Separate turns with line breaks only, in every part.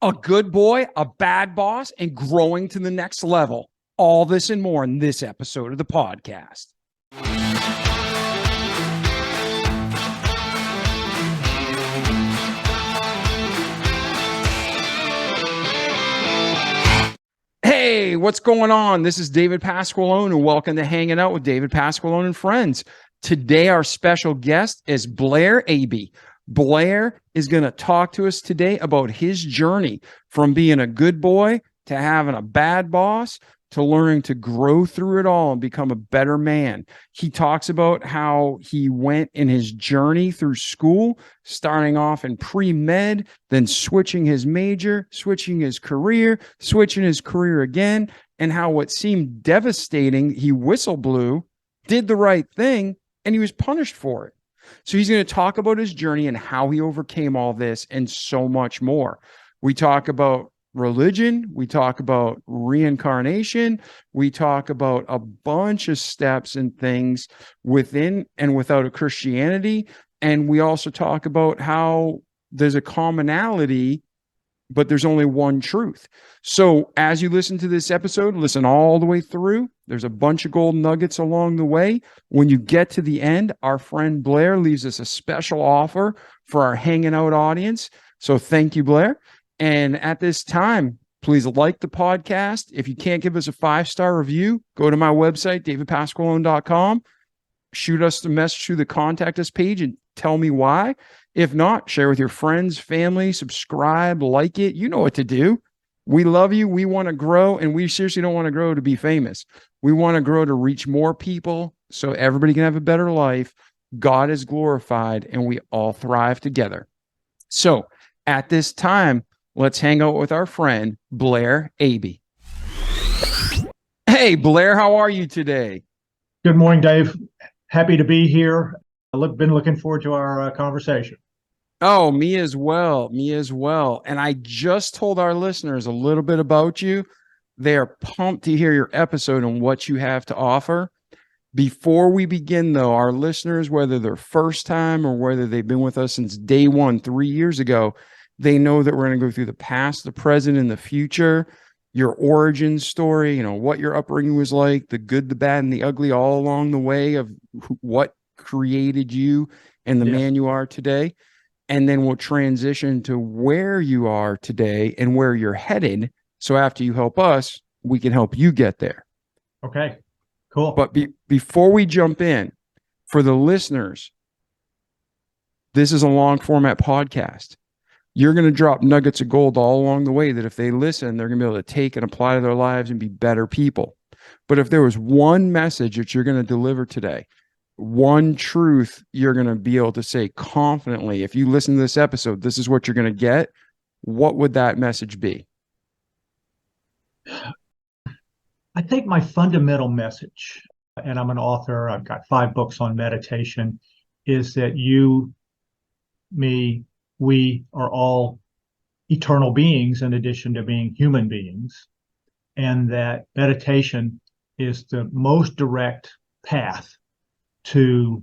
A good boy, a bad boss, and growing to the next level. All this and more in this episode of the podcast. Hey, what's going on? This is David Pasqualone, and welcome to Hanging Out with David Pasqualone and Friends. Today, our special guest is Blair Abee. Blair is going to talk to us today about his journey from being a good boy to having a bad boss to learning to grow through it all and become a better man. He talks about how he went in his journey through school, starting off in pre-med, then switching his major, switching his career again, and how what seemed devastating, he whistleblew, did the right thing, and he was punished for it. So he's going to talk about his journey and how he overcame all this and so much more. We talk about religion. We talk about reincarnation. We talk about a bunch of steps and things within and without a Christianity. And we also talk about how there's a commonality, but there's only one truth. So as you listen to this episode, listen all the way through. There's a bunch of gold nuggets along the way. When you get to the end, our friend Blair leaves us a special offer for our Hanging Out audience. So thank you, Blair. And at this time, please like the podcast. If you can't give us a 5-star review, go to my website, davidpasqualone.com. Shoot us the message through the contact us page and tell me why. If not, share with your friends, family, subscribe, like it. You know what to do. We love you. We want to grow, and we seriously don't want to grow to be famous. We want to grow to reach more people so everybody can have a better life. God is glorified, and we all thrive together. So at this time, let's hang out with our friend, Blair Abee. Hey, Blair, how are you today?
Good morning, Dave. Happy to be here. I've been looking forward to our conversation.
Oh, me as well. Me as well. And I just told our listeners a little bit about you. They are pumped to hear your episode and what you have to offer. Before we begin, though, our listeners, whether they're first time or whether they've been with us since day one, 3 years ago, they know that we're going to go through the past, the present, and the future, your origin story, what your upbringing was like, the good, the bad, and the ugly all along the way of what created you and the man you are today. And then we'll transition to where you are today and where you're headed. So after you help us, we can help you get there.
Okay, cool.
But before we jump in, for the listeners, this is a long format podcast. You're going to drop nuggets of gold all along the way that if they listen, they're going to be able to take and apply to their lives and be better people. But if there was one message that you're going to deliver today, one truth you're going to be able to say confidently, if you listen to this episode, this is what you're going to get, what would that message be?
I think my fundamental message, and I'm an author, I've got 5 books on meditation, is that you, me, we are all eternal beings in addition to being human beings, and that meditation is the most direct path to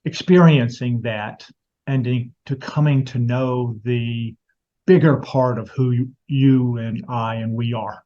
experiencing that and to coming to know the bigger part of who you and I and we are.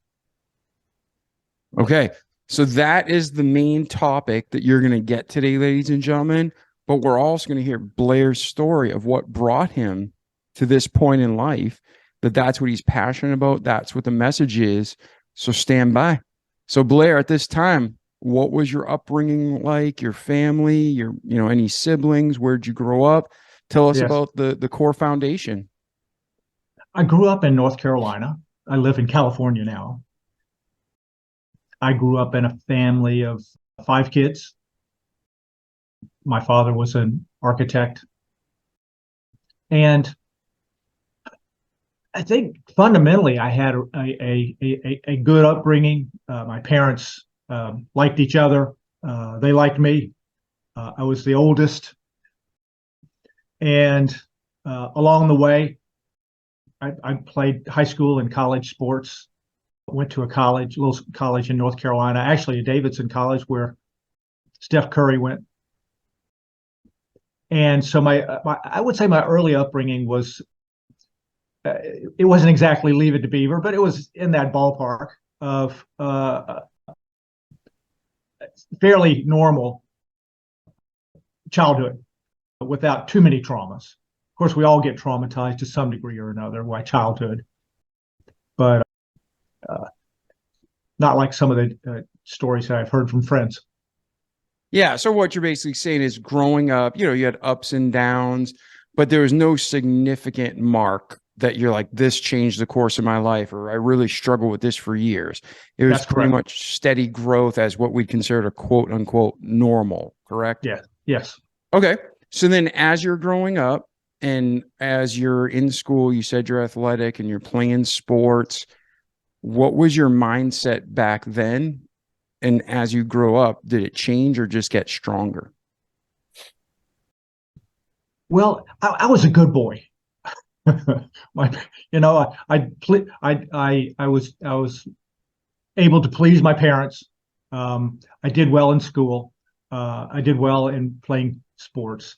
Okay, so that is the main topic that you're going to get today, ladies and gentlemen. But we're also going to hear Blair's story of what brought him to this point in life, that's what he's passionate about. That's what the message is. So stand by. So Blair, at this time, what was your upbringing like, your family, your, any siblings? Where'd you grow up? Tell us about the core foundation.
I grew up in North Carolina. I live in California now. I grew up in a family of 5 kids. My father was an architect. And I think fundamentally I had a good upbringing. My parents liked each other. They liked me. I was the oldest. And along the way, I played high school and college sports. Went to a little college in North Carolina, actually a Davidson College where Steph Curry went. And so I would say my early upbringing was it wasn't exactly Leave It to Beaver, but it was in that ballpark of fairly normal childhood without too many traumas. Of course, we all get traumatized to some degree or another by childhood, but not like some of the stories that I've heard from friends.
Yeah. So what you're basically saying is growing up, you had ups and downs, but there was no significant mark that you're like, this changed the course of my life, or I really struggled with this for years. It was
That's
pretty
correct.
much steady growth as what we'd consider a quote unquote normal, correct?
Yeah. Yes.
Okay. So then as you're growing up and as you're in school, you said you're athletic and you're playing sports. What was your mindset back then? And as you grow up, did it change or just get stronger?
Well, I was a good boy. My, I was able to please my parents. I did well in school. I did well in playing sports,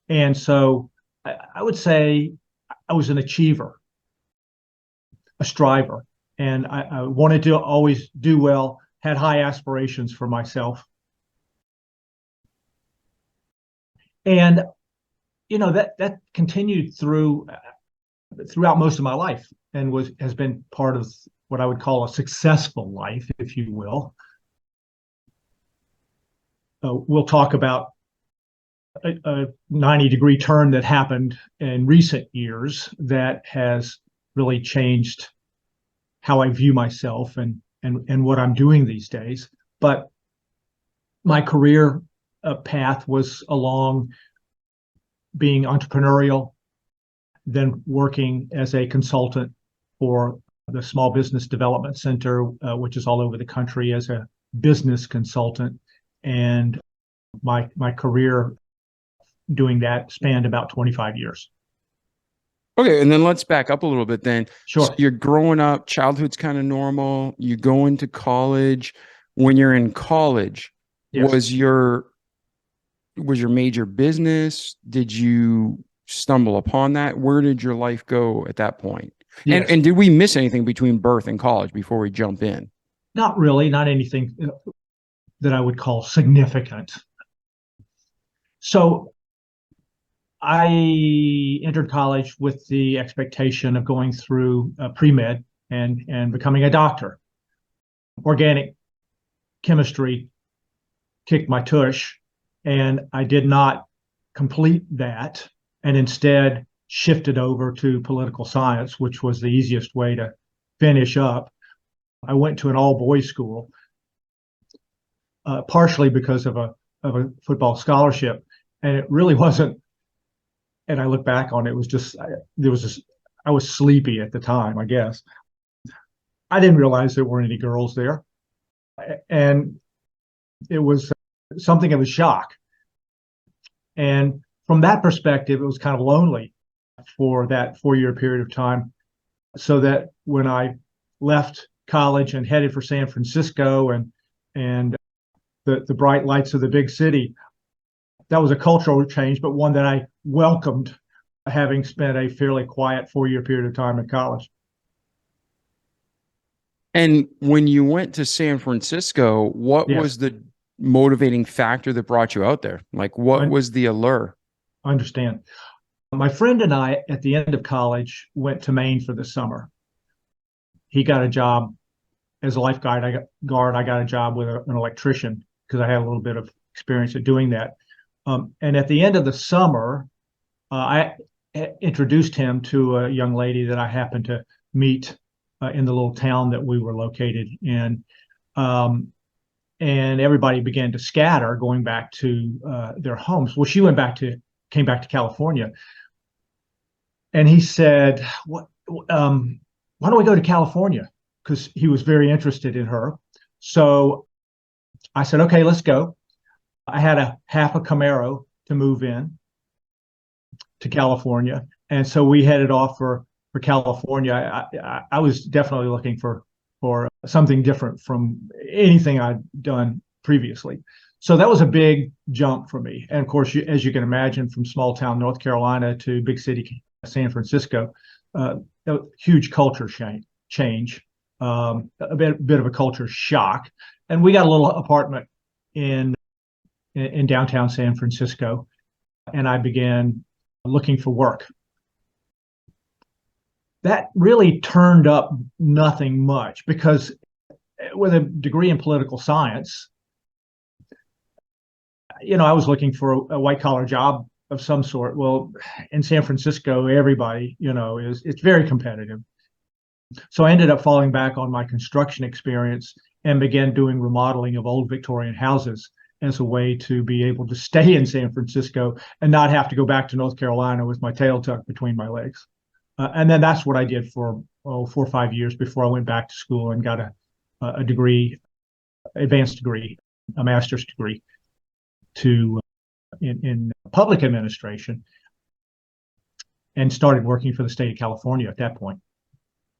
and so I would say I was an achiever, a striver, and I wanted to always do well. Had high aspirations for myself, and that continued throughout most of my life, and has been part of what I would call a successful life, if you will. We'll talk about a 90-degree turn that happened in recent years that has really changed how I view myself and what I'm doing these days. But my career path was along being entrepreneurial, then working as a consultant for the Small Business Development Center, which is all over the country, as a business consultant. And my career doing that spanned about 25 years.
Okay, and then let's back up a little bit then.
Sure.
So you're growing up, childhood's kind of normal, you go into college. When you're in college,
Yes.
was your major business? Did you stumble upon that? Where did your life go at that point?
Yes.
And did we miss anything between birth and college before we jump in?
Not really, not anything that I would call significant. So I entered college with the expectation of going through pre-med and becoming a doctor. Organic chemistry kicked my tush, and I did not complete that, and instead shifted over to political science, which was the easiest way to finish up. I went to an all-boys school, partially because of a football scholarship, and it really wasn't. And I look back on it, it was just I was sleepy at the time, I guess. I didn't realize there weren't any girls there, and it was something of a shock. And from that perspective, it was kind of lonely for that 4-year period of time. So that when I left college and headed for San Francisco and the bright lights of the big city, that was a cultural change, but one that I welcomed, having spent a fairly quiet 4-year period of time in college.
And when you went to San Francisco, what
Yes.
was the motivating factor that brought you out there? Like, what was the allure?
I understand. My friend and I, at the end of college, went to Maine for the summer. He got a job as a lifeguard. I got a job with an electrician because I had a little bit of experience at doing that. And at the end of the summer, I introduced him to a young lady that I happened to meet in the little town that we were located in. And everybody began to scatter, going back to their homes. Well, she came back to California. And he said, why don't we go to California? Because he was very interested in her. So I said, okay, let's go. I had a half a Camaro to move in to California. And so we headed off for California. I was definitely looking for something different from anything I'd done previously. So that was a big jump for me. And of course, as you can imagine, from small town North Carolina to big city San Francisco, a huge culture change, a bit of a culture shock. And we got a little apartment in downtown San Francisco, and I began looking for work. That really turned up nothing much, because with a degree in political science, I was looking for a white collar job of some sort. Well, in San Francisco, everybody, it's very competitive. So I ended up falling back on my construction experience and began doing remodeling of old Victorian houses as a way to be able to stay in San Francisco and not have to go back to North Carolina with my tail tucked between my legs. And then that's what I did for 4 or 5 years before I went back to school and got a degree, advanced degree, a master's degree in public administration, and started working for the state of California at that point.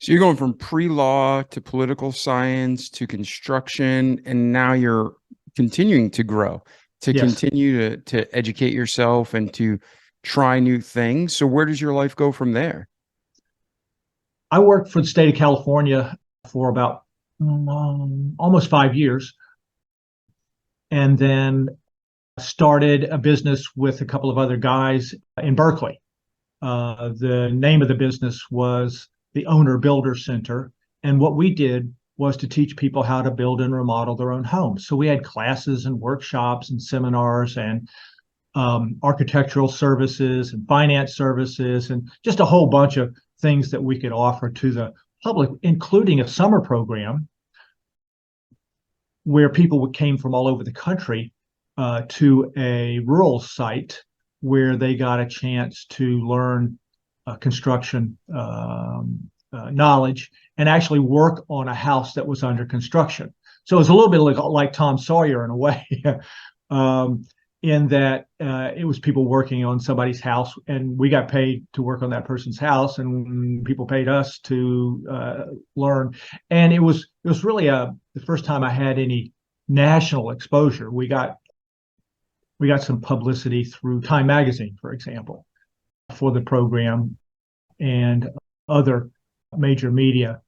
So you're going from pre-law to political science to construction, and now you're continuing to grow, to
Yes.
continue to educate yourself and to try new things. So where does your life go from there?
I worked for the state of California for about almost 5 years, and then started a business with a couple of other guys in Berkeley. The name of the business was the Owner Builder Center. And what we did was to teach people how to build and remodel their own homes. So we had classes and workshops and seminars and architectural services and finance services and just a whole bunch of things that we could offer to the public, including a summer program where people came from all over the country to a rural site where they got a chance to learn construction knowledge and actually work on a house that was under construction. So it was a little bit like Tom Sawyer in a way, in that it was people working on somebody's house, and we got paid to work on that person's house, and people paid us to learn. And it was really the first time I had any national exposure. We got some publicity through Time Magazine, for example, for the program, and other major media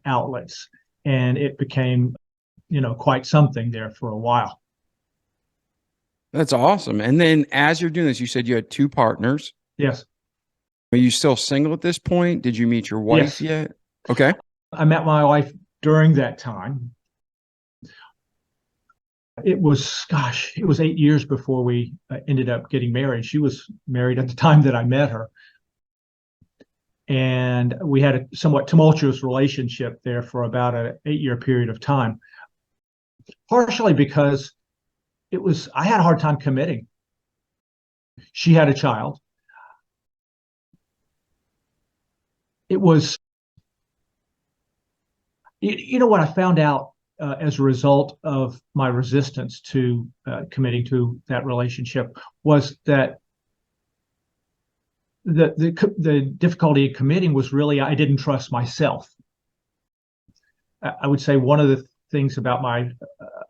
outlets. And it became, quite something there for a while.
That's awesome. And then as you're doing this, you said you had 2 partners.
Yes.
Are you still single at this point? Did you meet your wife yet? Okay.
I met my wife during that time. It was 8 years before we ended up getting married. She was married at the time that I met her. And we had a somewhat tumultuous relationship there for about an 8-year period of time, partially because I had a hard time committing. She had a child. It was, what I found out as a result of my resistance to committing to that relationship was that the difficulty in committing was really I didn't trust myself. I would say one of the things about my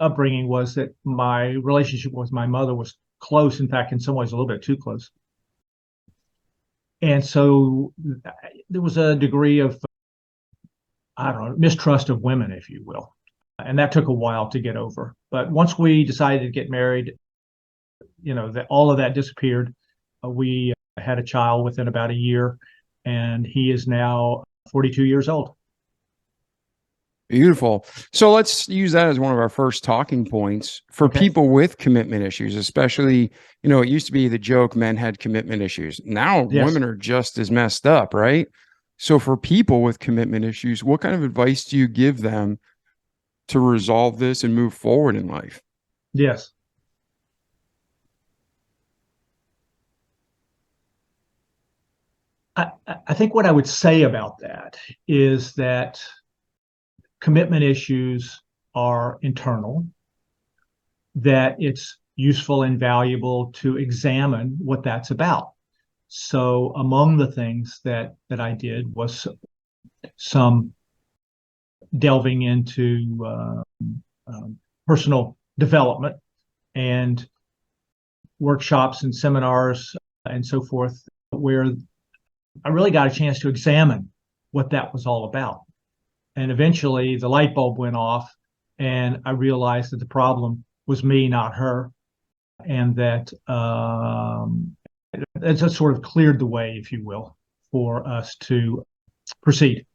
upbringing was that my relationship with my mother was close. In fact, in some ways, a little bit too close. And so there was a degree of, mistrust of women, if you will. And that took a while to get over. But once we decided to get married, that all of that disappeared. We had a child within about a year, and he is now 42 years old.
Beautiful. So let's use that as one of our first talking points for people with commitment issues, especially, it used to be the joke men had commitment issues. Now women are just as messed up, right? So for people with commitment issues, what kind of advice do you give them to resolve this and move forward in life?
Yes. I think what I would say about that is that commitment issues are internal, that it's useful and valuable to examine what that's about. So among the things that I did was some delving into personal development and workshops and seminars and so forth, where I really got a chance to examine what that was all about. And eventually the light bulb went off, and I realized that the problem was me, not her. And that it just sort of cleared the way, if you will, for us to proceed.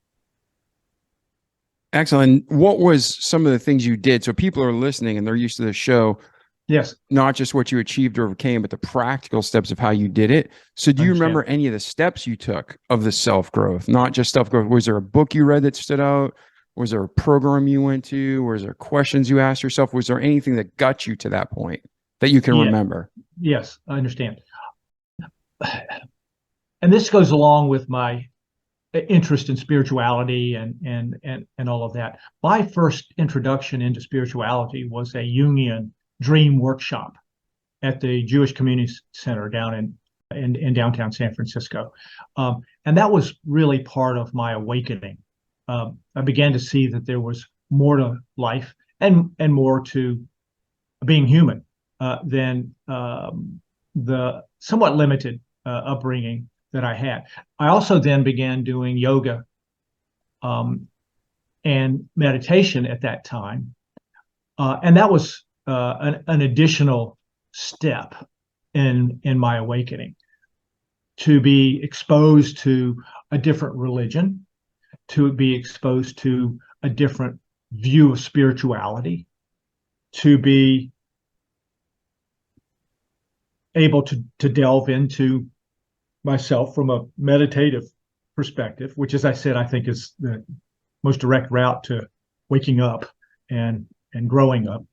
Excellent. What was some of the things you did? So people are listening and they're used to the show,
Yes.
not just what you achieved or overcame, but the practical steps of how you did it. So do you remember any of the steps you took of the self-growth, not just self-growth? Was there a book you read that stood out? Was there a program you went to? Was there questions you asked yourself? Was there anything that got you to that point that you can remember?
Yes, I understand. And this goes along with my interest in spirituality and all of that. My first introduction into spirituality was a Jungian dream workshop at the Jewish Community Center down in downtown San Francisco. And that was really part of my awakening. I began to see that there was more to life and more to being human than the somewhat limited upbringing that I had. I also then began doing yoga and meditation at that time. And that was an additional step in my awakening, to be exposed to a different religion, to be exposed to a different view of spirituality, to be able to delve into myself from a meditative perspective, which, as I said, I think is the most direct route to waking up and growing up.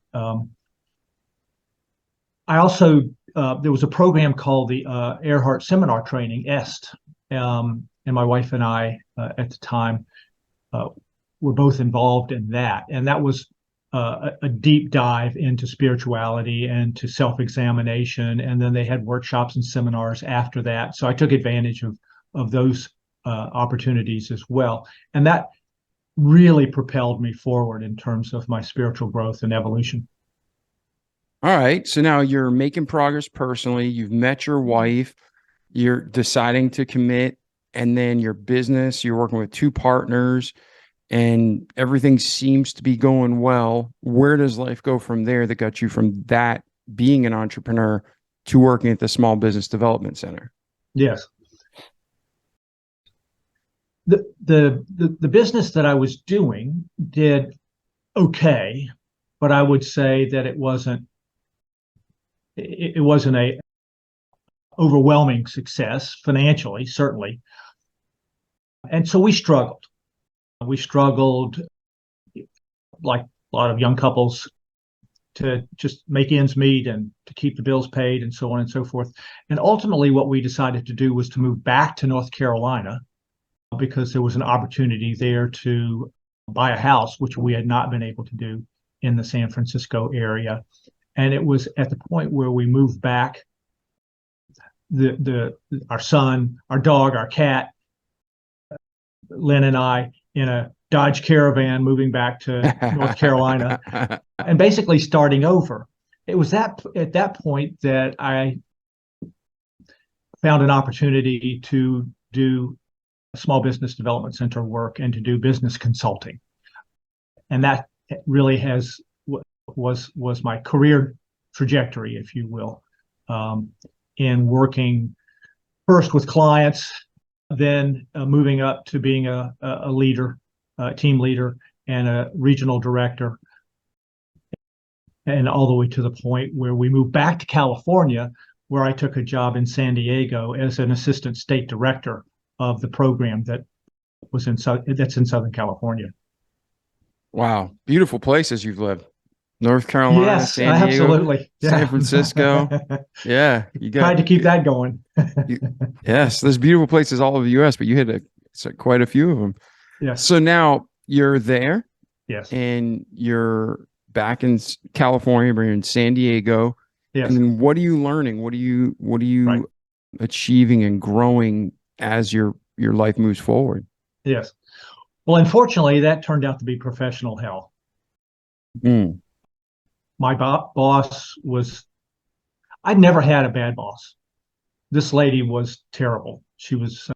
I also there was a program called the Earhart Seminar Training, EST, and my wife and I at the time were both involved in that, and that was a deep dive into spirituality and to self-examination. And then they had workshops and seminars after that. So I took advantage of those opportunities as well. And that really propelled me forward in terms of my spiritual growth and evolution.
All right. So now you're making progress personally. You've met your wife. You're deciding to commit. And then your business, you're working with two partners, and everything seems to be going well. Where does life go from there that got you from that being an entrepreneur to working at the Small Business Development Center?
Yes. The business that I was doing did okay, but I would say that it wasn't a overwhelming success financially, certainly. And so we struggled. We struggled, like a lot of young couples, to just make ends meet and to keep the bills paid and so on and so forth. And ultimately, what we decided to do was to move back to North Carolina, because there was an opportunity there to buy a house, which we had not been able to do in the San Francisco area. And it was at the point where we moved back, our son, our dog, our cat, Lynn and I, in a Dodge Caravan, moving back to North Carolina and basically starting over. It was at that point that I found an opportunity to do Small Business Development Center work and to do business consulting. And that really was my career trajectory, if you will, in working first with clients, then moving up to being a leader, team leader, and a regional director, and all the way to the point where we moved back to California, where I took a job in San Diego as an assistant state director of the program that's in Southern California.
Wow. Beautiful places you've lived. North Carolina,
Yes,
San Diego,
absolutely. Yeah.
San Francisco. Yeah. You got
tried to keep that going.
yes, there's beautiful places all over the US, but you hit quite a few of them.
Yes.
So now you're there.
Yes.
And you're back in California, but you're in San Diego.
Yes.
And then what are you learning? What are you
Right.
achieving and growing as your life moves forward?
Yes. Well, unfortunately, that turned out to be professional hell.
Mm.
My boss I'd never had a bad boss. This lady was terrible. She was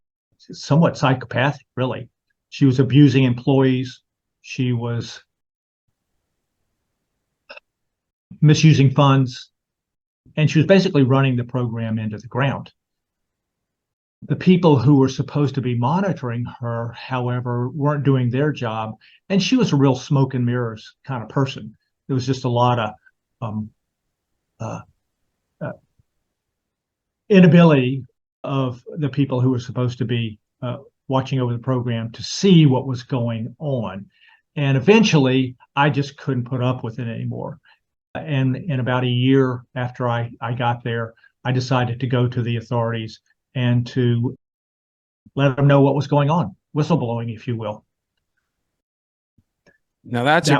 somewhat psychopathic, really. She was abusing employees. She was misusing funds, and she was basically running the program into the ground. The people who were supposed to be monitoring her, however, weren't doing their job, and she was a real smoke and mirrors kind of person. There was just a lot of uh, uh, inability of the people who were supposed to be watching over the program to see what was going on. And eventually, I just couldn't put up with it anymore. And in about a year after I got there, I decided to go to the authorities and to let them know what was going on, whistleblowing, if you will.
Now that's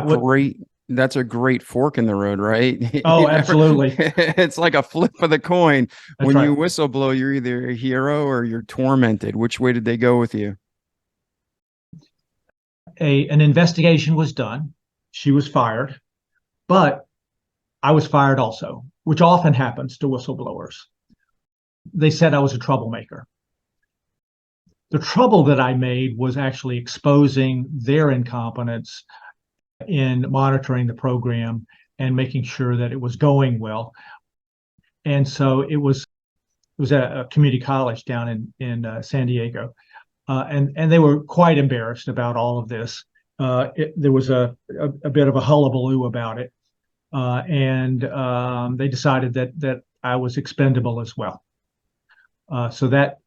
a great fork in the road, right?
Oh, absolutely.
It's like a flip of the coin.
That's
When
right.
you whistleblow, you're either a hero or you're tormented. Which way did they go with you?
An investigation was done. She was fired, but I was fired also, which often happens to whistleblowers. They said I was a troublemaker. The trouble that I made was actually exposing their incompetence in monitoring the program and making sure that it was going well. And so it was at a community college down in San Diego, and they were quite embarrassed about all of this. There was a bit of a hullabaloo about it, and they decided that I was expendable as well. So that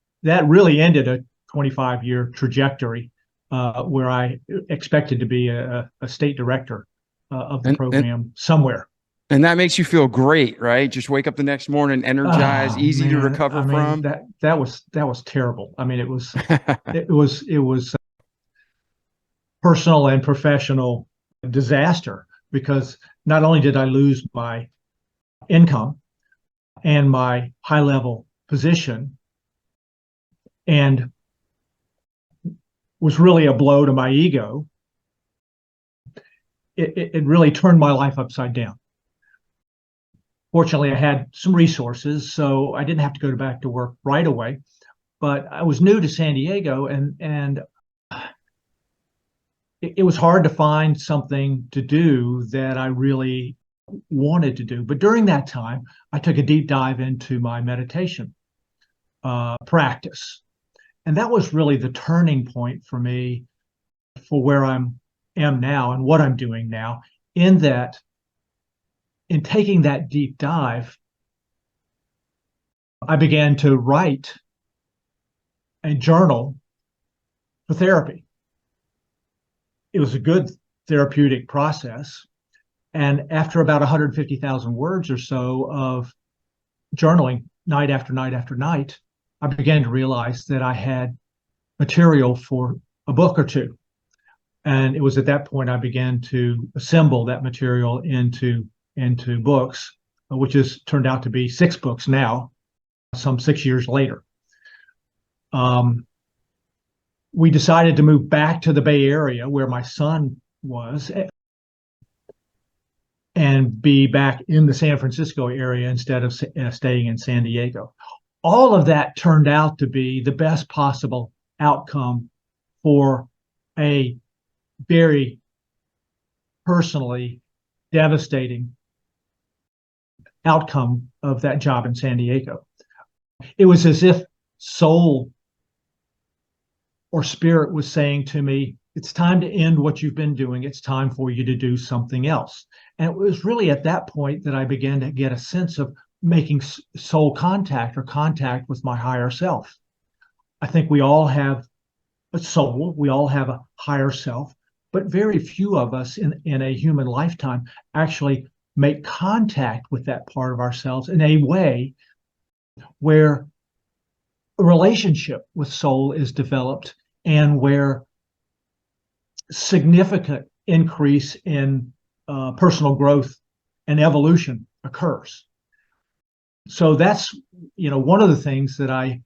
really ended a 25-year trajectory where I expected to be a state director of the program somewhere.
And that makes you feel great, right? Just wake up the next morning, energized,
Oh,
easy to
man.
recover
I mean,
from.
that was terrible. I mean, it was personal and professional disaster, because not only did I lose my income and my high level position, and was really a blow to my ego, it really turned my life upside down. Fortunately, I had some resources, so I didn't have to go back to work right away. But I was new to San Diego, and it was hard to find something to do that I really wanted to do. But during that time, I took a deep dive into my meditation practice. And that was really the turning point for me for where I am now and what I'm doing now, in that, in taking that deep dive, I began to write a journal for therapy. It was a good therapeutic process. And after about 150,000 words or so of journaling night after night after night, I began to realize that I had material for a book or two. And it was at that point I began to assemble that material into books, which has turned out to be 6 books now, some 6 years later. We decided to move back to the Bay Area where my son was, and be back in the San Francisco area instead of staying in San Diego. All of that turned out to be the best possible outcome for a very personally devastating outcome of that job in San Diego. It was as if soul or spirit was saying to me, it's time to end what you've been doing. It's time for you to do something else. And it was really at that point that I began to get a sense of making soul contact, or contact with my higher self. I think we all have a soul, we all have a higher self, but very few of us in a human lifetime actually make contact with that part of ourselves in a way where a relationship with soul is developed, and where significant increase in personal growth and evolution occurs. So that's, one of the things that I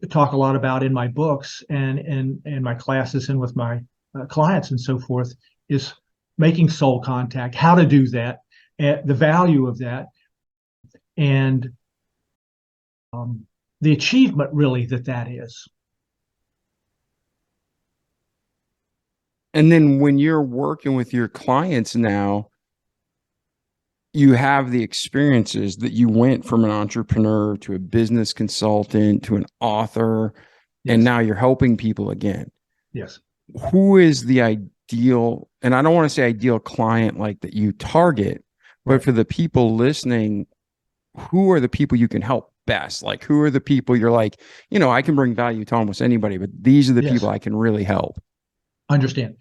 talk a lot about in my books and in my classes and with my clients and so forth, is making soul contact, how to do that, the value of that, and the achievement really that is.
And then when you're working with your clients now, you have the experiences that you went from an entrepreneur to a business consultant to an author, and
Yes.
now you're helping people again.
Yes.
Who is the ideal, and I don't want to say ideal client like that you target, but
Right.
for the people listening, who are the people you can help best? Like, who are the people you're like, I can bring value to almost anybody, but these are the
Yes.
people I can really help.
Understand.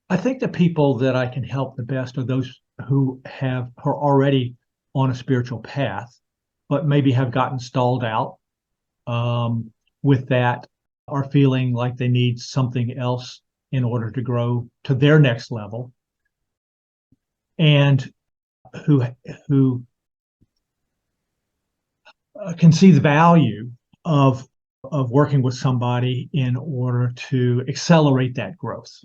I think the people that I can help the best are those who are already on a spiritual path, but maybe have gotten stalled out with that, are feeling like they need something else in order to grow to their next level, and who can see the value of working with somebody in order to accelerate that growth.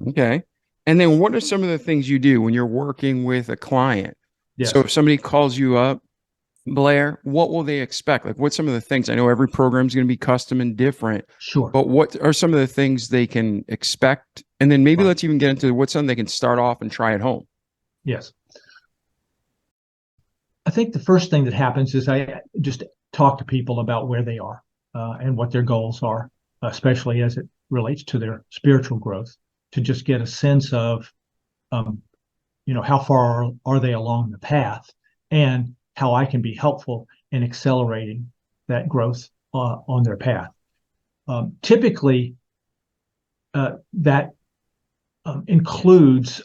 Okay. And then what are some of the things you do when you're working with a client? So
Yes,
if somebody calls you up, Blair, what will they expect? Like, what's some of the things? I know every program is going to be custom and different,
sure.
but what are some of the things they can expect? And then maybe
Right.
let's even get into what's something they can start off and try at home.
Yes. I think the first thing that happens is I just talk to people about where they are and what their goals are, especially as it relates to their spiritual growth, to just get a sense of, um, how far are they along the path, and how I can be helpful in accelerating that growth on their path. Typically, that includes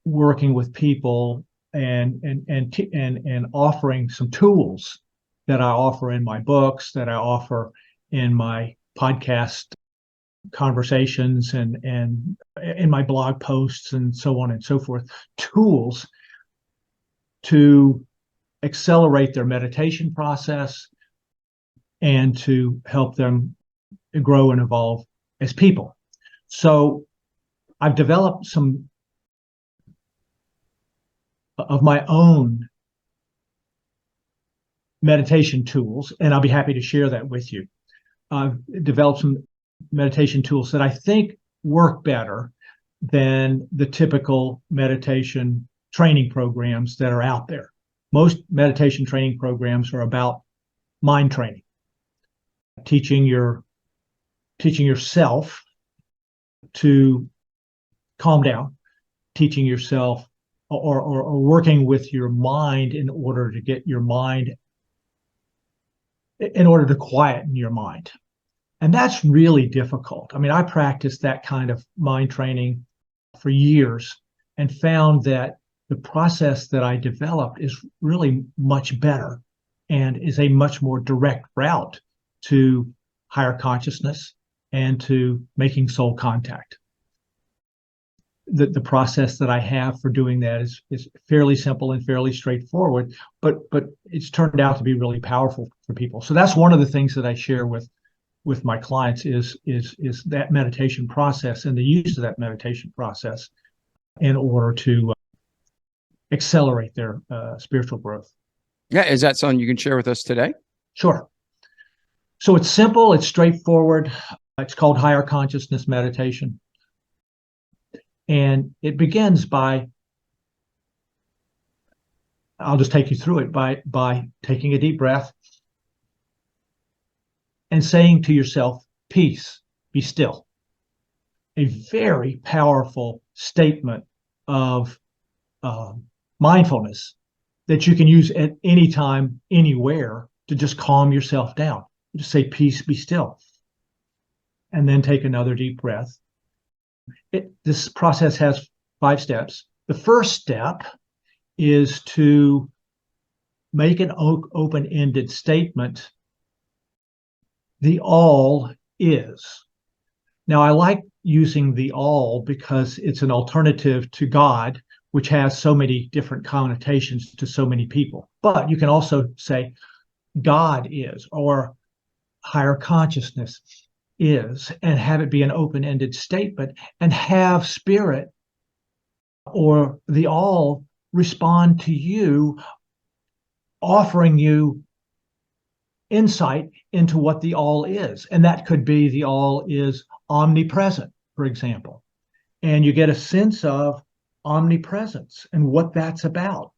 working with people and offering some tools that I offer in my books, that I offer in my podcast conversations, and in my blog posts, and so on and so forth. Tools to accelerate their meditation process and to help them grow and evolve as people. So I've developed some of my own meditation tools, and I'll be happy to share that with you. I've developed some meditation tools that I think work better than the typical meditation training programs that are out there. Most meditation training programs are about mind training, teaching yourself to calm down, teaching yourself or working with your mind in order to get your mind, in order to quieten your mind. And that's really difficult. I mean, I practiced that kind of mind training for years and found that the process that I developed is really much better and is a much more direct route to higher consciousness and to making soul contact. The process that I have for doing that is fairly simple and fairly straightforward, but it's turned out to be really powerful for people. So that's one of the things that I share with my clients is that meditation process and the use of that meditation process in order to accelerate their spiritual growth.
Yeah. Is that something you can share with us today?
Sure. So it's simple, it's straightforward. It's called higher consciousness meditation. And it begins by, I'll just take you through it by taking a deep breath and saying to yourself, peace, be still. A very powerful statement of mindfulness that you can use at any time, anywhere, to just calm yourself down. Just say, peace, be still. And then take another deep breath. This process has 5 steps. The first step is to make an open-ended statement. The all is. Now, I like using the all because it's an alternative to God, which has so many different connotations to so many people. But you can also say God is, or higher consciousness is, and have it be an open-ended statement, and have spirit or the all respond to you, offering you insight into what the all is. And that could be the all is omnipresent, for example. And you get a sense of omnipresence and what that's about.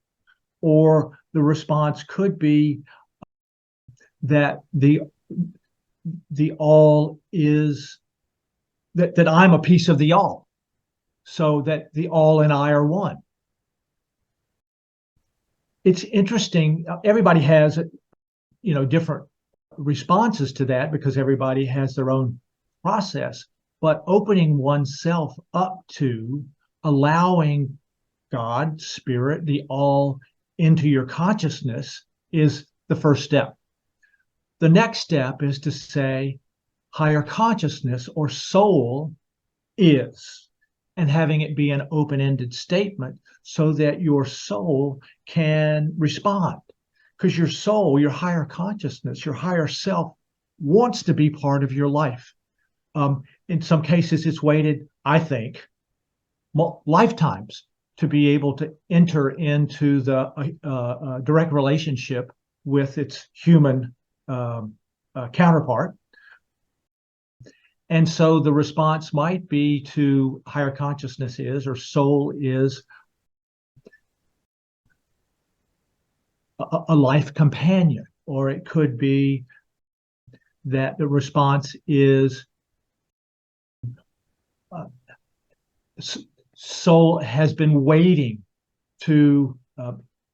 Or the response could be that the all is that I'm a piece of the all, so that the all and I are one. It's interesting. Everybody has, different responses to that because everybody has their own process. But opening oneself up to allowing God, Spirit, the all into your consciousness is the first step. The next step is to say, higher consciousness or soul is, and having it be an open-ended statement so that your soul can respond. Because your soul, your higher consciousness, your higher self wants to be part of your life. In some cases, it's waited, I think, lifetimes to be able to enter into the direct relationship with its human counterpart. And so the response might be to higher consciousness is, or soul is, a life companion, or it could be that the response is soul has been waiting to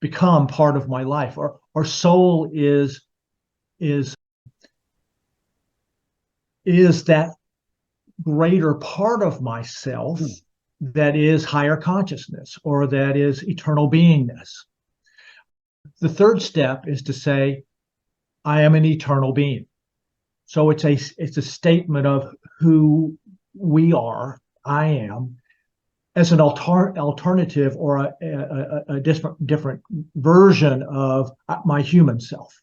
become part of my life, or soul is that greater part of myself that is higher consciousness, or that is eternal beingness. The third step is to say, I am an eternal being. So it's a statement of who we are, I am, as an alternative or a different version of my human self.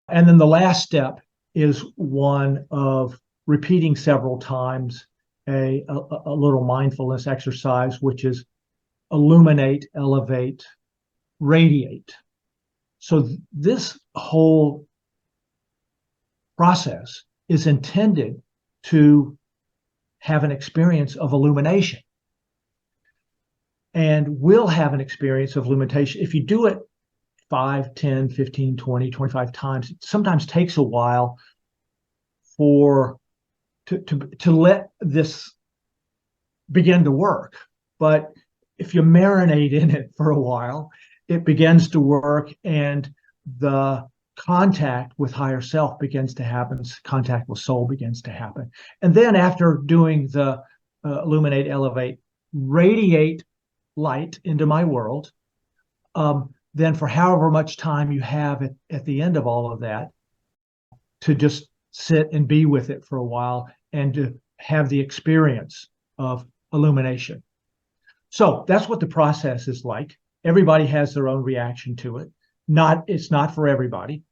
And then the last step is one of repeating several times a little mindfulness exercise, which is illuminate, elevate, radiate. So this whole process is intended to have an experience of illumination. And we'll have an experience of illumination. If you do it 5, 10, 15, 20, 25 times, it sometimes takes a while to let this begin to work. But if you marinate in it for a while, it begins to work, and the contact with higher self begins to happen. Contact with soul begins to happen. And then after doing the illuminate, elevate, radiate light into my world, then for however much time you have at the end of all of that, to just sit and be with it for a while and to have the experience of illumination. So that's what the process is like. Everybody has their own reaction to it. It's not for everybody,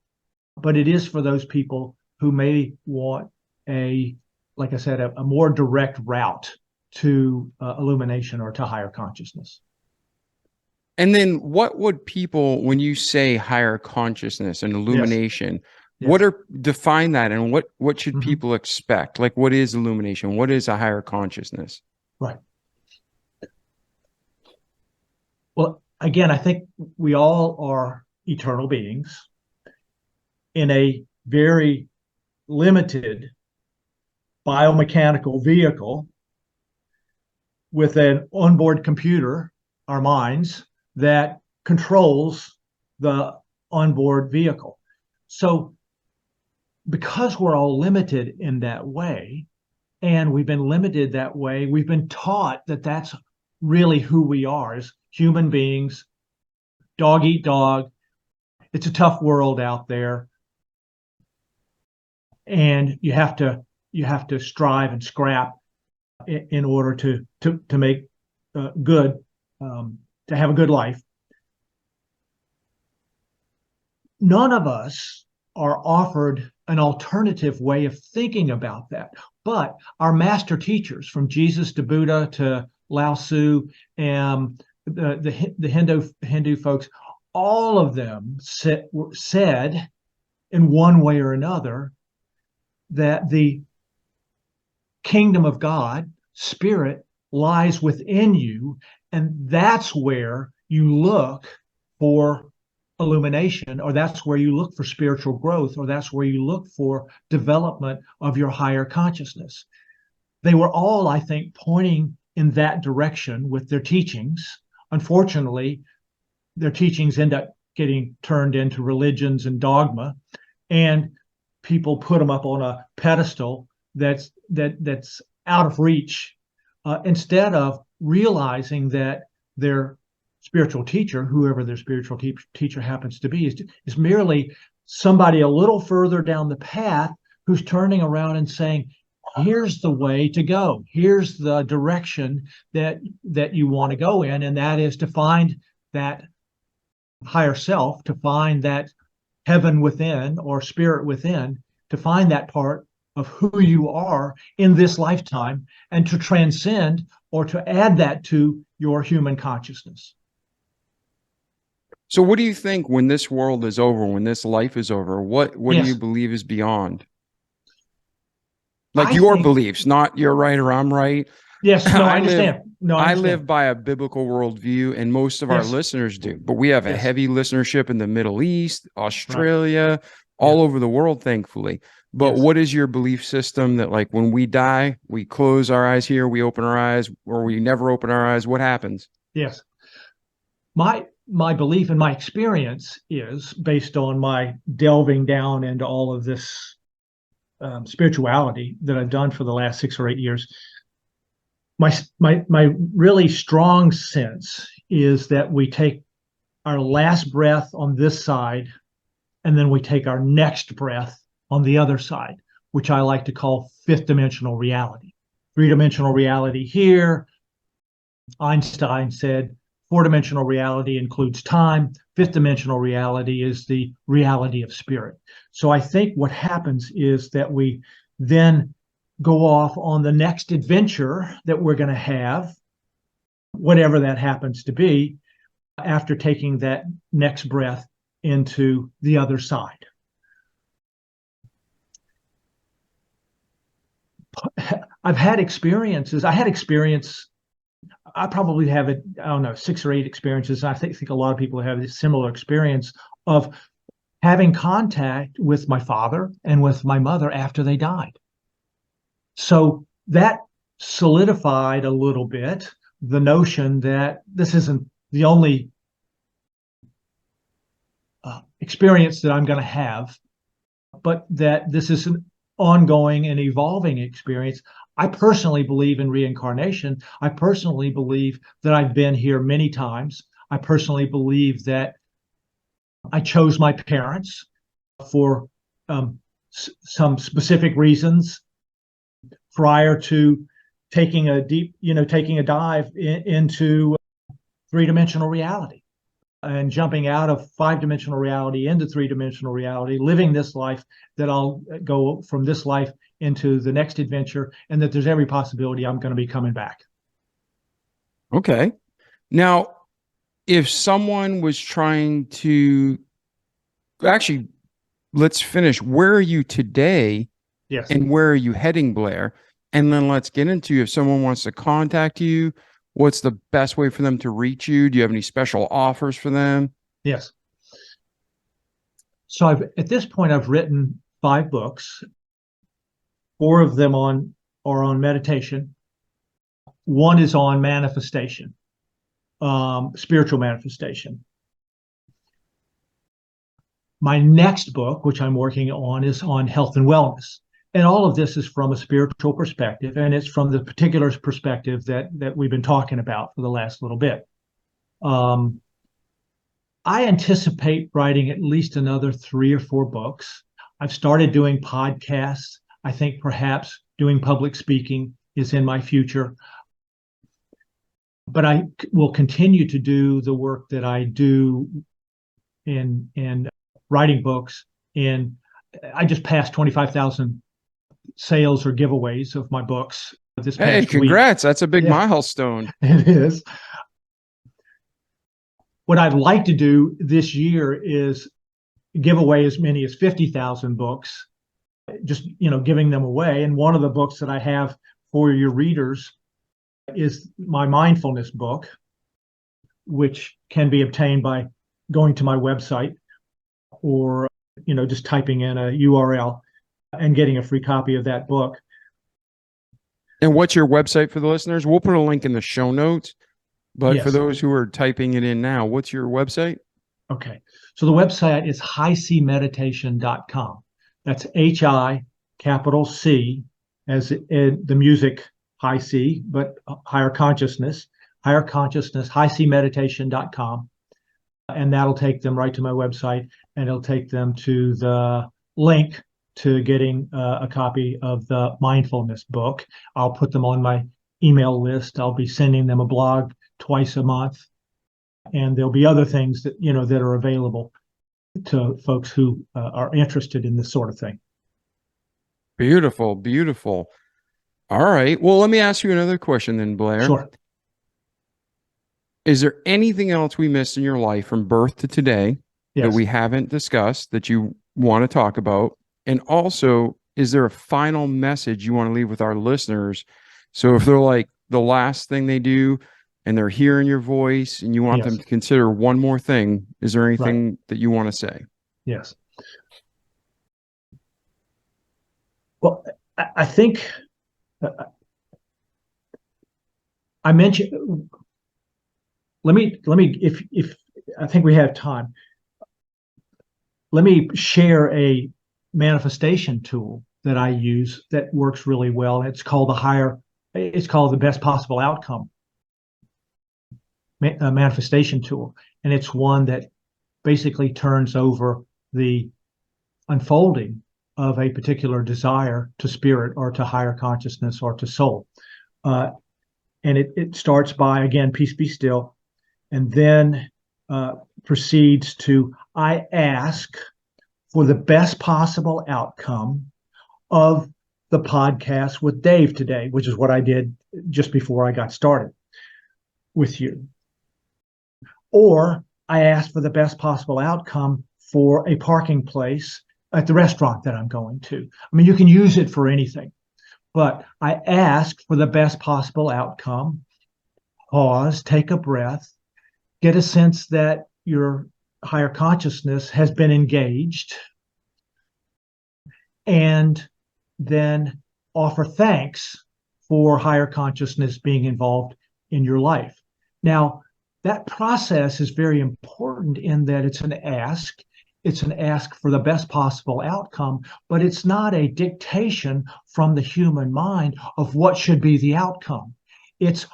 but it is for those people who may want like I said, a more direct route to illumination or to higher consciousness.
And then what would people, when you say higher consciousness and illumination,
Yes.
define that, and what should people expect? Like, what is illumination? What is a higher consciousness?
Right. Well, again, I think we all are eternal beings in a very limited biomechanical vehicle with an onboard computer, our minds, that controls the onboard vehicle. So because we're all limited in that way, and we've been limited that way, we've been taught that that's really who we are as human beings. Dog eat dog. It's a tough world out there, and you have to strive and scrap in order to make good, to have a good life. None of us are offered an alternative way of thinking about that. But our master teachers, from Jesus to Buddha to Lao Tzu and the Hindu folks, all of them said in one way or another that the kingdom of God, spirit, lies within you, and that's where you look for illumination, or that's where you look for spiritual growth, or that's where you look for development of your higher consciousness. They were all, I think, pointing in that direction with their teachings. Unfortunately, their teachings end up getting turned into religions and dogma, and people put them up on a pedestal that's out of reach, instead of realizing that their spiritual teacher, whoever their spiritual teacher happens to be, is merely somebody a little further down the path who's turning around and saying, here's the way to go. Here's the direction that you want to go in, and that is to find that higher self, to find that heaven within or spirit within, to find that part of who you are in this lifetime, and to transcend or to add that to your human consciousness.
So what do you think when this world is over, when this life is over, what do
Yes.
you believe is beyond? Like
I
your
think,
beliefs, not you're right or I'm right.
yes, no, I understand. No, I
I
understand.
live by a biblical worldview, and most of our
Yes.
listeners do. But we have a
Yes.
heavy listenership in the Middle East,
Right.
Australia, all over the world, thankfully. But
Yes.
what is your belief system that, like, when we die, we close our eyes here, we open our eyes, or we never open our eyes? What happens?
Yes. My belief and my experience is based on my delving down into all of this spirituality that I've done for the last 6 or 8 years. My really strong sense is that we take our last breath on this side, and then we take our next breath on the other side, which I like to call fifth dimensional reality. Three-dimensional reality here. Einstein said 4-dimensional reality includes time. Fifth dimensional reality is the reality of spirit. So I think what happens is that we then go off on the next adventure that we're going to have, whatever that happens to be, after taking that next breath into the other side. I've had experiences. I probably have it, I don't know, 6 or 8 experiences. I think a lot of people have this similar experience of having contact with my father and with my mother after they died. So that solidified a little bit the notion that this isn't the only experience that I'm going to have, but that this is an ongoing and evolving experience. I personally believe in reincarnation. I personally believe that I've been here many times. I personally believe that I chose my parents for some specific reasons prior to taking a dive into three-dimensional reality and jumping out of 5-dimensional reality into 3-dimensional reality, living this life, that I'll go from this life into the next adventure, and that there's every possibility I'm going to be coming back.
Okay. Now, if someone was trying to actually, let's finish. Where are you today?
Yes.
And where are you heading, Blair? And then let's get into, if someone wants to contact you, what's the best way for them to reach you? Do you have any special offers for them?
Yes. So at this point, I've written 5 books. 4 of them are on meditation. 1 is on manifestation, spiritual manifestation. My next book, which I'm working on, is on health and wellness. And all of this is from a spiritual perspective, and it's from the particular perspective that we've been talking about for the last little bit. I anticipate writing at least another 3 or 4 books. I've started doing podcasts. I think perhaps doing public speaking is in my future. But I will continue to do the work that I do in writing books. I just passed 25,000 sales or giveaways of my books this past week.
Hey, congrats. That's a big milestone.
It is. What I'd like to do this year is give away as many as 50,000 books, just, giving them away. And one of the books that I have for your readers is my mindfulness book, which can be obtained by going to my website or, just typing in a URL and getting a free copy of that book.
And what's your website for the listeners? We'll put a link in the show notes, but for
Yes.
those who are typing it in now, what's your website?
Okay. So the website is highcmeditation.com. That's HI capital C as in the music high C, but higher consciousness, highcmeditation.com. And that'll take them right to my website, and it'll take them to the link to getting a copy of the mindfulness book. I'll put them on my email list. I'll be sending them a blog twice a month, and there'll be other things that that are available to folks who are interested in this sort of thing.
Beautiful, beautiful. All right. Well, let me ask you another question then, Blair.
Sure.
Is there anything else we missed in your life from birth to today that
Yes.
we haven't discussed that you want to talk about? And also, is there a final message you want to leave with our listeners? So if they're like the last thing they do and they're hearing your voice and you want
Yes.
them to consider one more thing, is there anything that you want to say?
Yes. Well, I think I mentioned. Let me, if I think we have time, let me share a manifestation tool that I use that works really well. It's called the best possible outcome manifestation tool. And it's one that basically turns over the unfolding of a particular desire to spirit or to higher consciousness or to soul. And it starts by, again, peace be still, and then proceeds to, I ask for the best possible outcome of the podcast with Dave today, which is what I did just before I got started with you. Or I ask for the best possible outcome for a parking place at the restaurant that I'm going to. I mean, you can use it for anything, but I ask for the best possible outcome. Pause, take a breath, get a sense that your higher consciousness has been engaged, and then offer thanks for higher consciousness being involved in your life. Now, that process is very important in that it's an ask. It's an ask for the best possible outcome, but it's not a dictation from the human mind of what should be the outcome. It's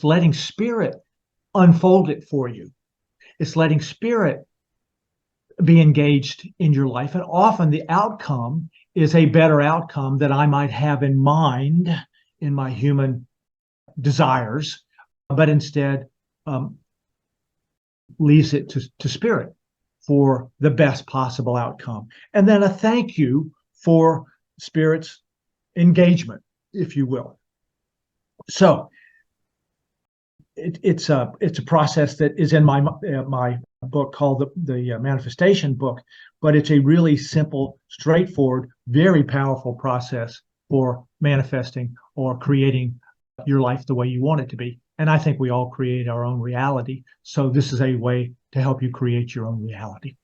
letting spirit unfold it for you. It's letting spirit be engaged in your life. And often the outcome is a better outcome that I might have in mind in my human desires, but instead leaves it to spirit for the best possible outcome. And then a thank you for spirit's engagement, if you will. So it's a process that is in my book called the manifestation book, but it's a really simple, straightforward, very powerful process for manifesting or creating your life the way you want it to be. And I think we all create our own reality. So this is a way to help you create your own reality.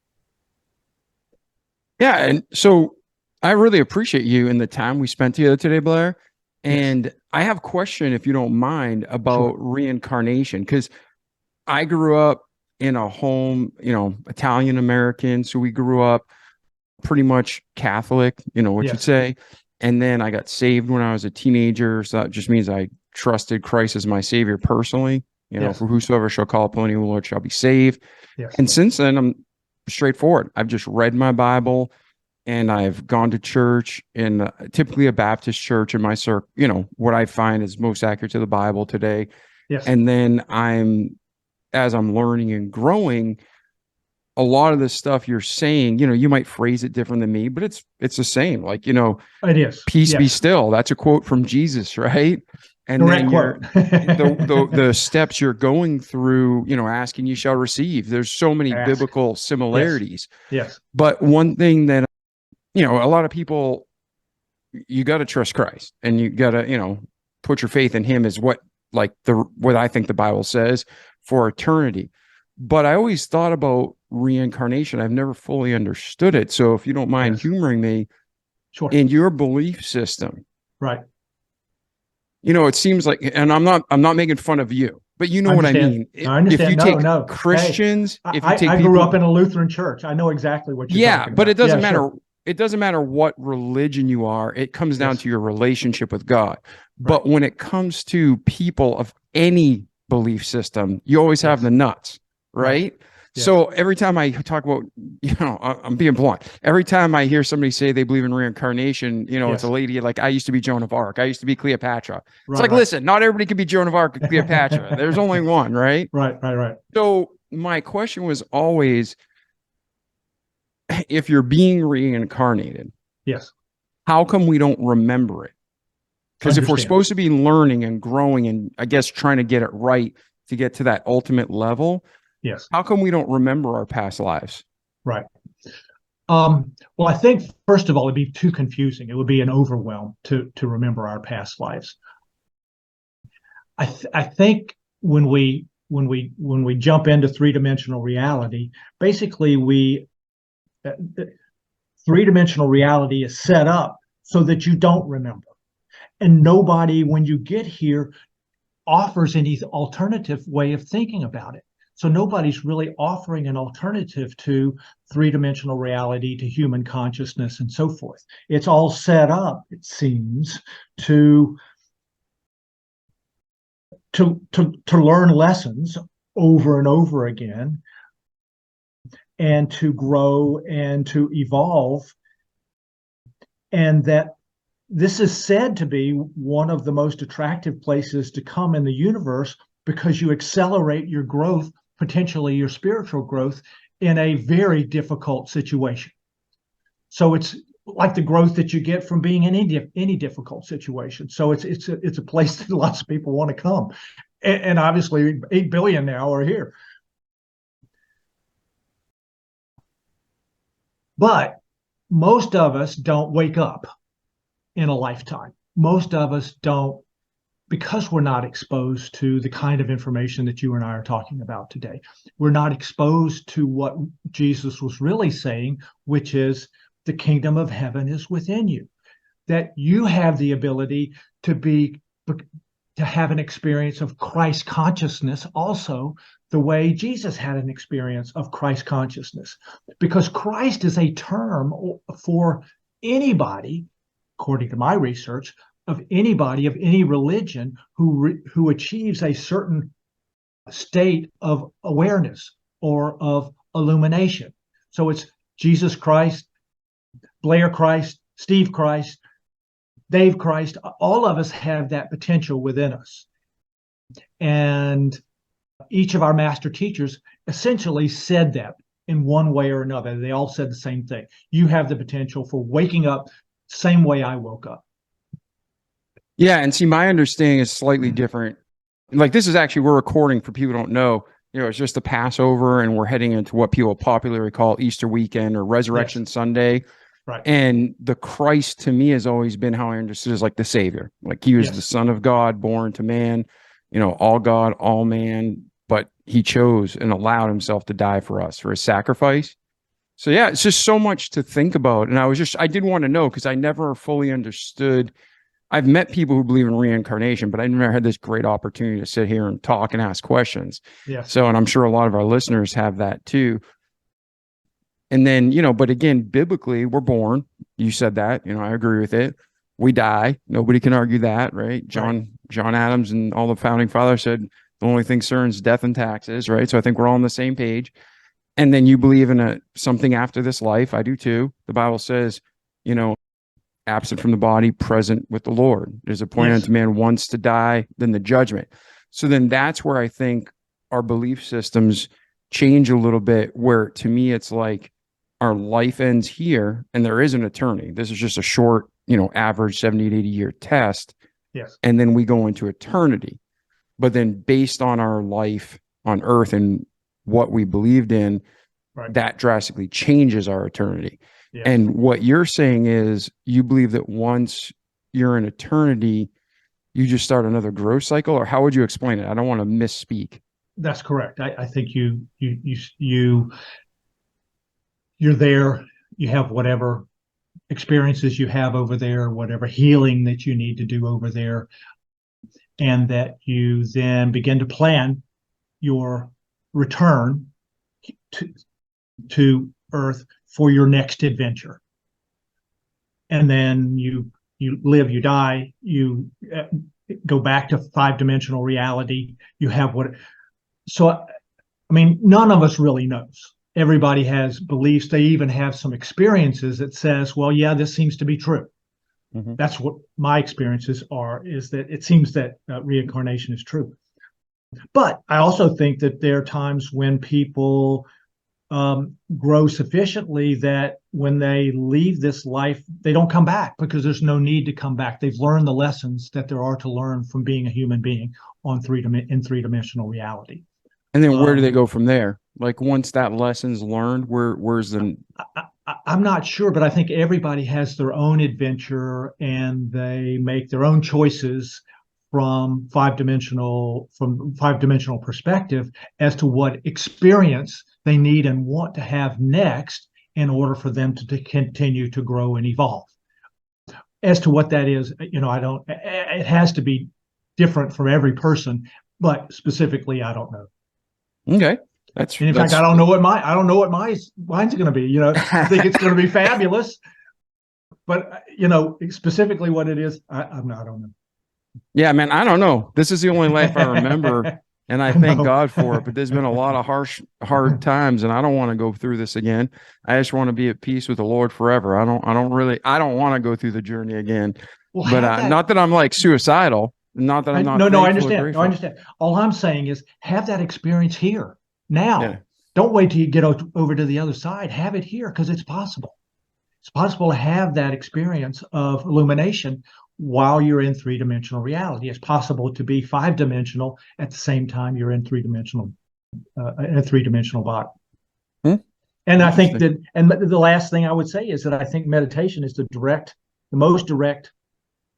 Yeah. And so I really appreciate you and the time we spent together today, Blair. And yes, I have a question, if you don't mind, about reincarnation, because I grew up in a home, Italian American. So we grew up pretty much Catholic, what you'd say. And then I got saved when I was a teenager. So that just means I trusted Christ as my savior personally. For whosoever shall call upon the Lord shall be saved. Yes. And since then, I'm straightforward. I've just read my Bible and I've gone to church, in typically a Baptist church in my circle, what I find is most accurate to the Bible today. Yes. And then as I'm learning and growing, a lot of the stuff you're saying, you might phrase it different than me, but it's the same. Like, it is. Peace be still. That's a quote from Jesus, right? And
Direct
then
quote.
the steps you're going through, asking you shall receive. There's so many
Ask.
biblical
Yes.
similarities.
Yes.
But one thing that, a lot of people, you got to trust Christ, and you got to, put your faith in him is what I think the Bible says for eternity. But I always thought about reincarnation. I've never fully understood it. So if you don't mind
Yes.
humoring me,
Sure.
in your belief system,
Right.
it seems like, and I'm not making fun of you, but you know what I mean.
I understand.
If you
No,
take
no.
Christians,
Hey,
if you take
I
people,
grew up in a Lutheran church. I know exactly what you're talking
but
about.
it doesn't matter.
Sure.
It doesn't matter what religion you are. It comes down
Yes.
to your relationship with God.
Right.
But when it comes to people of any belief system, you always have
Yes.
the nuts, right?
Yes.
So every time I talk about, I'm being blunt. Every time I hear somebody say they believe in reincarnation, it's
Yes.
a lady like, I used to be Joan of Arc. I used to be Cleopatra. It's
Right,
like,
right.
listen, not everybody can be Joan of Arc or Cleopatra. There's only one, right?
Right.
So my question was always, if you're being reincarnated,
Yes.
how come we don't remember it? Because if we're
Understand.
supposed to be learning and growing and I guess trying to get it right to get to that ultimate level,
Yes.
how come we don't remember our past lives?
Right. Well, I think first of all, it'd be too confusing. It would be an overwhelm to remember our past lives. I think when we jump into three-dimensional reality, basically three-dimensional reality is set up so that you don't remember. And nobody, when you get here, offers any alternative way of thinking about it. So nobody's really offering an alternative to three-dimensional reality, to human consciousness, and so forth. It's all set up, it seems, to learn lessons over and over again, and to grow and to evolve. And that this is said to be one of the most attractive places to come in the universe because you accelerate your growth, potentially your spiritual growth, in a very difficult situation. So it's like the growth that you get from being in any difficult situation. So it's a place that lots of people want to come, and obviously 8 billion now are here. But most of us don't wake up in a lifetime. Most of us don't, because we're not exposed to the kind of information that you and I are talking about today. We're not exposed to what Jesus was really saying, which is the kingdom of heaven is within you, that you have the ability to have an experience of Christ consciousness also, the way Jesus had an experience of Christ consciousness. Because Christ is a term for anybody, according to my research, of anybody of any religion who achieves a certain state of awareness or of illumination. So it's Jesus Christ, Blair Christ, Steve Christ, Dave Christ. All of us have that potential within us. And each of our master teachers essentially said that in one way or another. They all said the same thing. You have the potential for waking up same way I woke up.
Yeah, and see, my understanding is slightly different. Like, this is actually, we're recording for people who don't know, it's just the Passover, and we're heading into what people popularly call Easter weekend or Resurrection Sunday.
Right.
And the Christ to me has always been how I understood as like the Savior. Like, he was the Son of God, born to man, all God, all man, but he chose and allowed himself to die for us, for his sacrifice. So yeah, it's just so much to think about. And I did want to know, because I never fully understood. I've met people who believe in reincarnation, but I never had this great opportunity to sit here and talk and ask questions.
Yes.
So, and I'm sure a lot of our listeners have that too. And then, but again, biblically, we're born. You said that, I agree with it. We die. Nobody can argue that, right? John Adams and all the founding fathers said the only thing certain is death and taxes, right? So I think we're all on the same page. And then you believe in something after this life. I do too. The Bible says, absent from the body, present with the Lord. There's a point unto man once to die, then the judgment. So then that's where I think our belief systems change a little bit, where to me, it's like our life ends here and there is an eternity. This is just a short, average 70 to 80 year test.
Yes.
and then we go into eternity. But then based on our life on earth and what we believed in,
Right.
that drastically changes our eternity.
Yes.
And what you're saying is you believe that once you're in eternity, you just start another growth cycle, or how would you explain it? I don't want to misspeak.
That's correct. I think you're there, you have whatever experiences you have over there, whatever healing that you need to do over there, and that you then begin to plan your return to Earth for your next adventure. And then you live, you die, you go back to 5-dimensional reality. You have so, I mean, none of us really knows. Everybody has beliefs. They even have some experiences that says, well, yeah, this seems to be true. Mm-hmm. That's what my experiences are, is that it seems that reincarnation is true. But I also think that there are times when people grow sufficiently that when they leave this life, they don't come back because there's no need to come back. They've learned the lessons that there are to learn from being a human being in three-dimensional reality.
And then where do they go from there? Like once that lesson's learned, where's the...
I'm not sure, but I think everybody has their own adventure and they make their own choices from five-dimensional perspective as to what experience they need and want to have next in order for them to continue to grow and evolve. As to what that is, it has to be different for every person, but specifically, I don't know.
Okay.
In fact, I don't know what mine's going to be. I think it's going to be fabulous, but specifically what it is, I don't know.
Yeah, man, I don't know. This is the only life I remember, and I thank God for it. But there's been a lot of hard times, and I don't want to go through this again. I just want to be at peace with the Lord forever. I don't want to go through the journey again. Well, but not that I'm like suicidal. Not that I'm not.
No, I understand. No, I understand. All I'm saying is have that experience here now. Yeah. Don't wait till you get over to the other side. Have it here because it's possible. It's possible to have that experience of illumination while you're in three-dimensional reality. It's possible to be five-dimensional at the same time you're in three-dimensional, in a three-dimensional body. And I think that, and the last thing I would say is that I think meditation is the most direct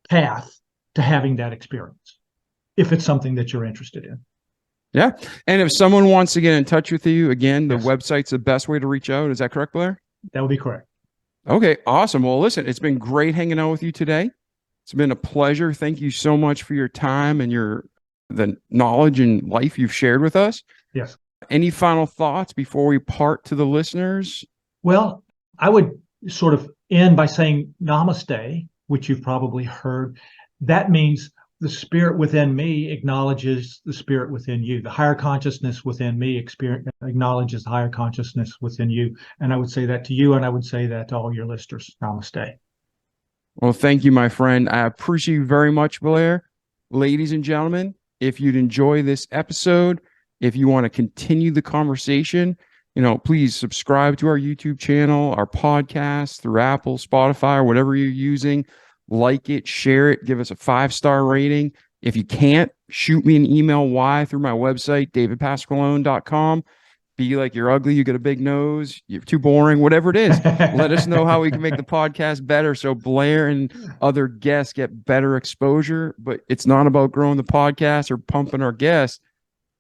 path to having that experience, if it's something that you're interested in.
Yeah. And if someone wants to get in touch with you, again, the website's the best way to reach out. Is that correct, Blair?
That would be correct.
Okay, awesome. Well, listen, it's been great hanging out with you today. It's been a pleasure. Thank you so much for your time and the knowledge and life you've shared with us.
Yes.
Any final thoughts before we part to the listeners?
Well, I would sort of end by saying namaste, which you've probably heard. That means the spirit within me acknowledges the spirit within you. The higher consciousness within me acknowledges the higher consciousness within you. And I would say that to you, and I would say that to all your listeners. Namaste.
Well, thank you, my friend. I appreciate you very much, Blair. Ladies and gentlemen, if you'd enjoy this episode, if you want to continue the conversation, please subscribe to our YouTube channel, our podcast through Apple, Spotify, or whatever you're using. Like it, share it, give us a 5-star rating. If you can't, shoot me an email through my website, davidpasqualone.com. Be like, you're ugly, you got a big nose, you're too boring, whatever it is. Let us know how we can make the podcast better so Blair and other guests get better exposure. But it's not about growing the podcast or pumping our guests.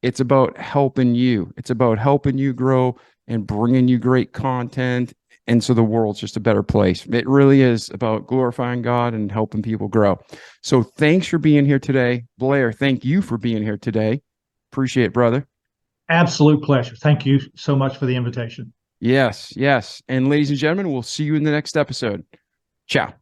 It's about helping you. It's about helping you grow and bringing you great content. And so the world's just a better place. It really is about glorifying God and helping people grow. So thanks for being here today. Blair, thank you for being here today. Appreciate it, brother.
Absolute pleasure. Thank you so much for the invitation.
Yes, yes. And ladies and gentlemen, we'll see you in the next episode. Ciao.